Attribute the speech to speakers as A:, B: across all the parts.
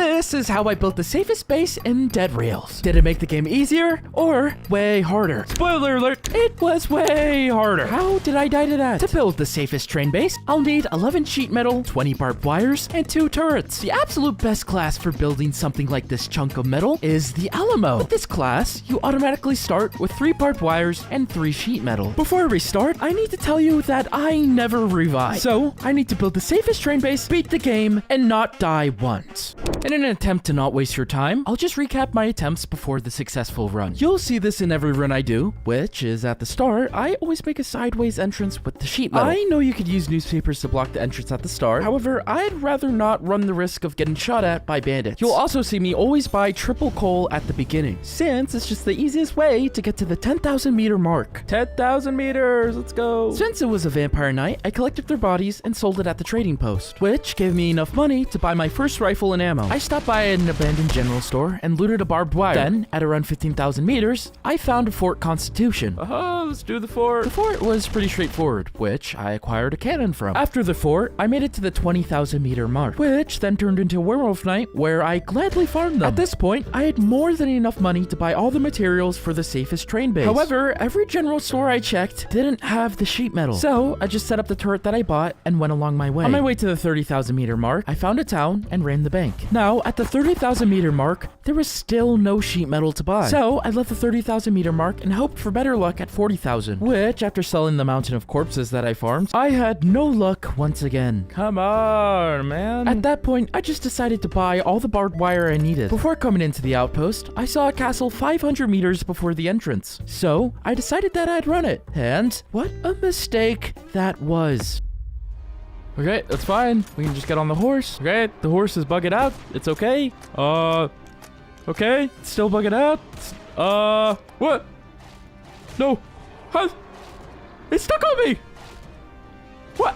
A: this is how I built the safest base in Dead Rails. Did it make the game easier or way harder? Spoiler alert, it was way harder. How did I die to that? To build the safest train base, I'll need 11 sheet metal, 20 barbed wires, and 2 turrets. The absolute best class for building something like this chunk of metal is the Alamo. With this class, you automatically start with 3 barbed wires and 3 sheet metal. Before we start, I need to tell you that I never revive. So, I need to build the safest train base, beat the game, and not die once. In an attempt to not waste your time, I'll just recap my attempts before the successful run. You'll see this in every run I do, which is at the start, I always make a sideways entrance with the sheet metal. I know you could use newspapers to block the entrance at the start, however, I'd rather not run the risk of getting shot at by bandits. You'll also see me always buy triple coal at the beginning, since it's just the easiest way to get to the 10,000 meter mark. 10,000 meters, let's go. Since it was a vampire night, I collected their bodies and sold it at the trading post, which gave me enough money to buy my first rifle and ammo. I stopped by an abandoned general store and looted a barbed wire. Then, at around 15,000 meters, I found a Fort Constitution. Let's do the fort. The fort was pretty straightforward, which I acquired a cannon from. After the fort, I made it to the 20,000 meter mark, which then turned into Werewolf Night, where I gladly farmed them. At this point, I had more than enough money to buy all the materials for the safest train base. However, every general store I checked didn't have the sheet metal, so I just set up the turret that I bought and went along my way. On my way to the 30,000 meter mark, I found a town and ran the bank. Now, at the 30,000 meter mark, there was still no sheet metal to buy. So, I left the 30,000 meter mark and hoped for better luck at 40,000, which, after selling the mountain of corpses that I farmed, I had no luck once again. Come on, man. At that point, I just decided to buy all the barbed wire I needed. Before coming into the outpost, I saw a castle 500 meters before the entrance. So, I decided that I'd run it. And what a mistake that was. Okay, that's fine. We can just get on the horse. Okay, the horse is bugging out. It's okay. Okay, it's still bugging out. What? No. Huh? It's stuck on me. What?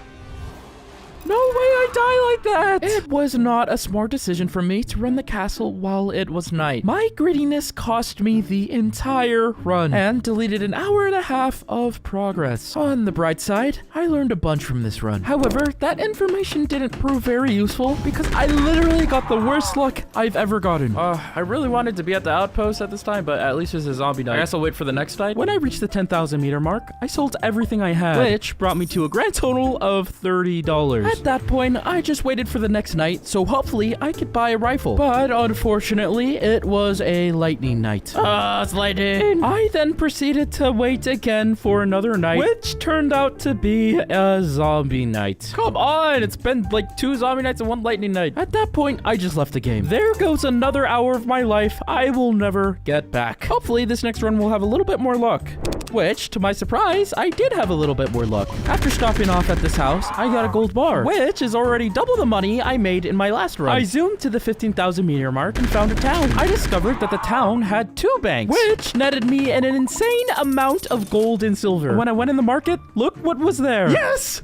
A: No way I die like that! It was not a smart decision for me to run the castle while it was night. My greediness cost me the entire run and deleted an hour and a half of progress. On the bright side, I learned a bunch from this run. However, that information didn't prove very useful because I literally got the worst luck I've ever gotten. I really wanted to be at the outpost at this time, but at least it's a zombie night. I guess I'll wait for the next night. When I reached the 10,000 meter mark, I sold everything I had, which brought me to a grand total of $30. At that point, I just waited for the next night, so hopefully I could buy a rifle. But unfortunately, it was a lightning night. It's lightning! I then proceeded to wait again for another night, which turned out to be a zombie night. Come on! It's been like 2 zombie nights and 1 lightning night. At that point, I just left the game. There goes another hour of my life I will never get back. Hopefully, this next run will have a little bit more luck. Which, to my surprise, I did have a little bit more luck. After stopping off at this house, I got a gold bar, which is already double the money I made in my last run. I zoomed to the 15,000 meter mark and found a town. I discovered that the town had 2 banks, which netted me an insane amount of gold and silver. When I went in the market, look what was there. Yes!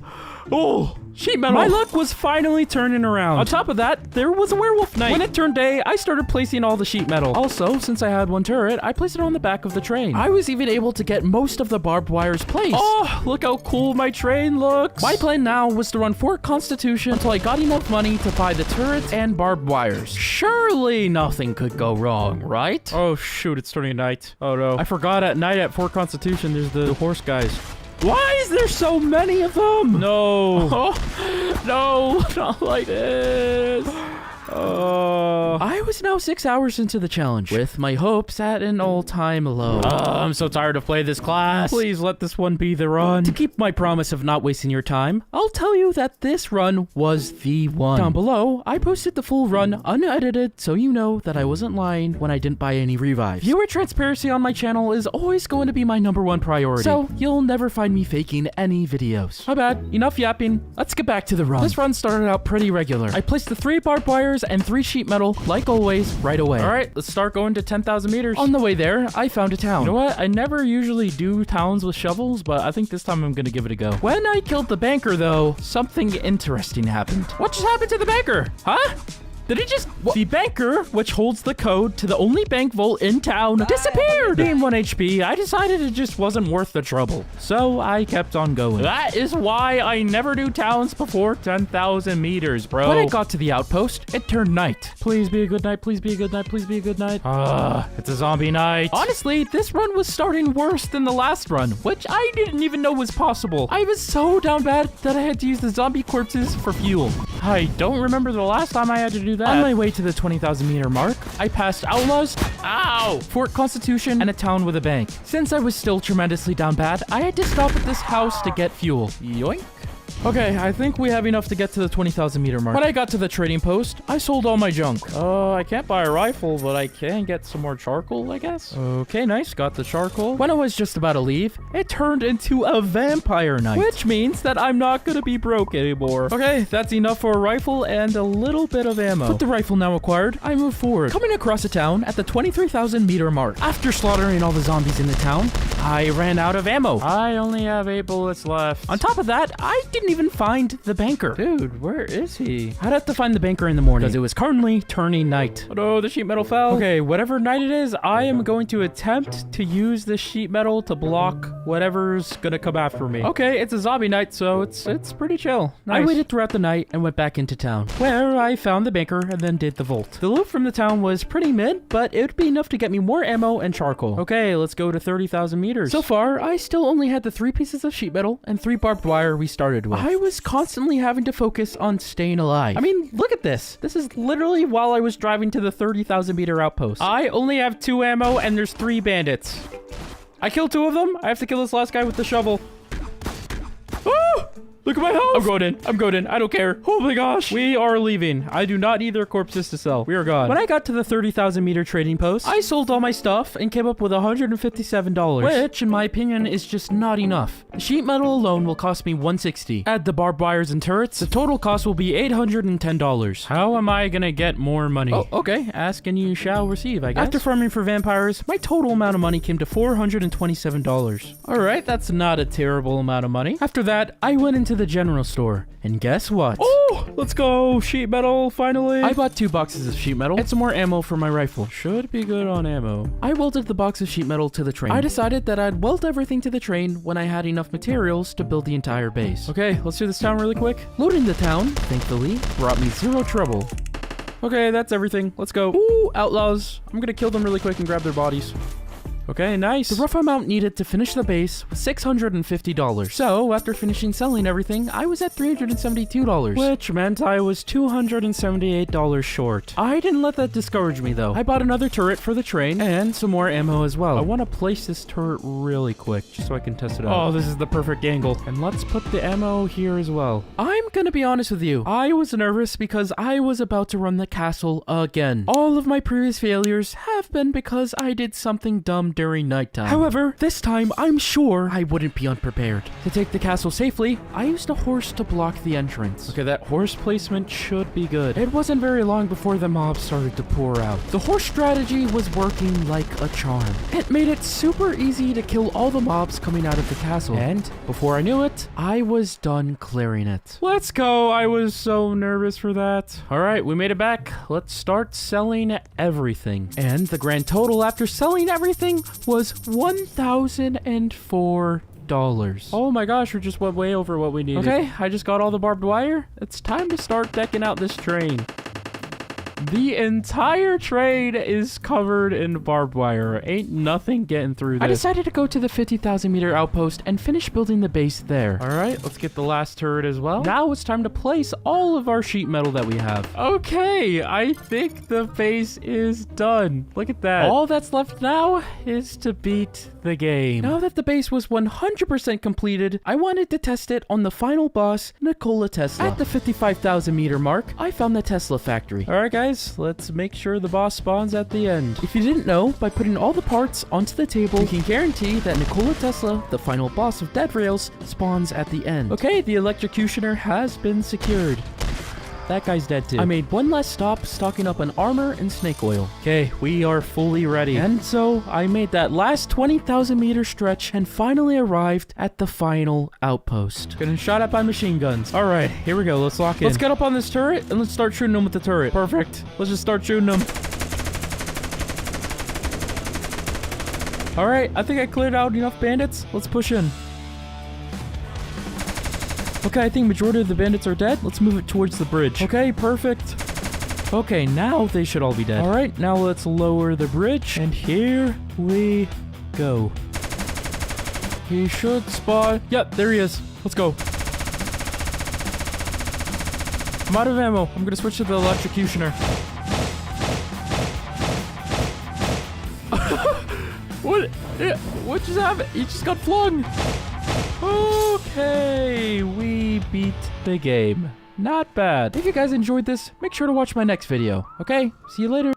A: Oh! Sheet metal. My luck was finally turning around. On top of that, there was a werewolf night. When it turned day, I started placing all the sheet metal. Also, since I had 1 turret, I placed it on the back of the train. I was even able to get most of the barbed wires placed. Oh, look how cool my train looks. My plan now was to run Fort Constitution until I got enough money to buy the turrets and barbed wires. Surely nothing could go wrong, right? Oh shoot, it's turning night. Oh no. I forgot at night at Fort Constitution, there's the horse guys. Why is there so many of them? No. No, not like this. I was now 6 hours into the challenge, with my hopes at an all-time low. I'm so tired of playing this class. Please let this one be the run. To keep my promise of not wasting your time, I'll tell you that this run was the one. Down below, I posted the full run unedited, so you know that I wasn't lying when I didn't buy any revives. Viewer transparency on my channel is always going to be my #1 priority, so you'll never find me faking any videos. My bad, enough yapping. Let's get back to the run. This run started out pretty regular. I placed the 3 barbed wires and 3 sheet metal, like always, right away. Alright, let's start going to 10,000 meters. On the way there, I found a town. You know what? I never usually do towns with shovels, but I think this time I'm gonna give it a go. When I killed the banker, though, something interesting happened. What just happened to the banker? Huh? Did it just... The banker, which holds the code to the only bank vault in town, disappeared. Being 1 HP, I decided it just wasn't worth the trouble. So I kept on going. That is why I never do towns before 10,000 meters, bro. When I got to the outpost, it turned night. Please be a good night. Please be a good night. Please be a good night. It's a zombie night. Honestly, this run was starting worse than the last run, which I didn't even know was possible. I was so down bad that I had to use the zombie corpses for fuel. I don't remember the last time I had to do that. On my way to the 20,000 meter mark, I passed outlaws, Fort Constitution, and a town with a bank. Since I was still tremendously down bad, I had to stop at this house to get fuel. Yoink. Okay, I think we have enough to get to the 20,000 meter mark. When I got to the trading post, I sold all my junk. I can't buy a rifle, but I can get some more charcoal, I guess. Okay, nice. Got the charcoal. When I was just about to leave, it turned into a vampire night, which means that I'm not gonna be broke anymore. Okay, that's enough for a rifle and a little bit of ammo. With the rifle now acquired, I move forward, coming across a town at the 23,000 meter mark. After slaughtering all the zombies in the town, I ran out of ammo. I only have 8 bullets left. On top of that, I didn't even find the banker. Dude, where is he? I'd have to find the banker in the morning because it was currently turning night. Oh no, the sheet metal fell. Okay, whatever night it is, I am going to attempt to use the sheet metal to block whatever's gonna come after me. Okay, it's a zombie night, so it's pretty chill. Nice. I waited throughout the night and went back into town, where I found the banker and then did the vault. The loot from the town was pretty mid, but it would be enough to get me more ammo and charcoal. Okay, let's go to 30,000 meters. So far, I still only had the 3 pieces of sheet metal and 3 barbed wire we started with. I was constantly having to focus on staying alive. I mean, look at this. This is literally while I was driving to the 30,000 meter outpost. I only have 2 ammo and there's 3 bandits. I killed 2 of them. I have to kill this last guy with the shovel. Oh! Look at my health. I'm going in. I'm going in. I don't care. Oh my gosh. We are leaving. I do not need their corpses to sell. We are gone. When I got to the 30,000 meter trading post, I sold all my stuff and came up with $157, which in my opinion is just not enough. The sheet metal alone will cost me $160. Add the barbed wires and turrets, the total cost will be $810. How am I gonna get more money? Oh, okay. Ask and you shall receive, I guess. After farming for vampires, my total amount of money came to $427. All right, that's not a terrible amount of money. After that, I went into the general store, and guess what? Oh, let's go! Sheet metal, finally! I bought 2 boxes of sheet metal and some more ammo for my rifle. Should be good on ammo. I welded the box of sheet metal to the train. I decided that I'd weld everything to the train when I had enough materials to build the entire base. Okay, let's do this town really quick. Loading the town, thankfully, brought me 0 trouble. Okay, that's everything. Let's go. Ooh, outlaws. I'm gonna kill them really quick and grab their bodies. Okay, nice. The rough amount needed to finish the base was $650. So, after finishing selling everything, I was at $372, which meant I was $278 short. I didn't let that discourage me, though. I bought another turret for the train and some more ammo as well. I want to place this turret really quick, just so I can test it out. Oh, this is the perfect angle. And let's put the ammo here as well. I'm gonna be honest with you. I was nervous because I was about to run the castle again. All of my previous failures have been because I did something dumb during nighttime. However, this time I'm sure I wouldn't be unprepared. To take the castle safely, I used a horse to block the entrance. Okay, that horse placement should be good. It wasn't very long before the mobs started to pour out. The horse strategy was working like a charm. It made it super easy to kill all the mobs coming out of the castle. And before I knew it, I was done clearing it. Let's go. I was so nervous for that. All right, we made it back. Let's start selling everything. And the grand total after selling everything was $1,004. Oh my gosh, we just went way over what we needed. Okay, I just got all the barbed wire. It's time to start decking out this train. The entire train is covered in barbed wire. Ain't nothing getting through this. I decided to go to the 50,000 meter outpost and finish building the base there. All right, let's get the last turret as well. Now it's time to place all of our sheet metal that we have. Okay, I think the base is done. Look at that. All that's left now is to beat the game. Now that the base was 100% completed, I wanted to test it on the final boss, Nikola Tesla. At the 55,000 meter mark, I found the Tesla factory. All right, guys. Let's make sure the boss spawns at the end. If you didn't know, by putting all the parts onto the table, you can guarantee that Nikola Tesla, the final boss of Dead Rails, spawns at the end. Okay, the electrocutioner has been secured. that guy's dead too. I made one less stop, stocking up on armor and snake oil. Okay, we are fully ready. And so I made that last 20,000 meter stretch and finally arrived at the final outpost. Getting shot at by machine guns. All right, here we go. Let's lock in. Let's get up on this turret and let's start shooting them with the turret. Perfect. Let's just start shooting them. All right, I think I cleared out enough bandits. Let's push in. Okay, I think majority of the bandits are dead. Let's move it towards the bridge. Okay, perfect. Okay, now they should all be dead. All right, now let's lower the bridge. And here we go. He should spawn. Yep, there he is. Let's go. I'm out of ammo. I'm gonna switch to the electrocutioner. What just happened? He just got flung. Okay, we beat the game. Not bad. If you guys enjoyed this, make sure to watch my next video. Okay, see you later.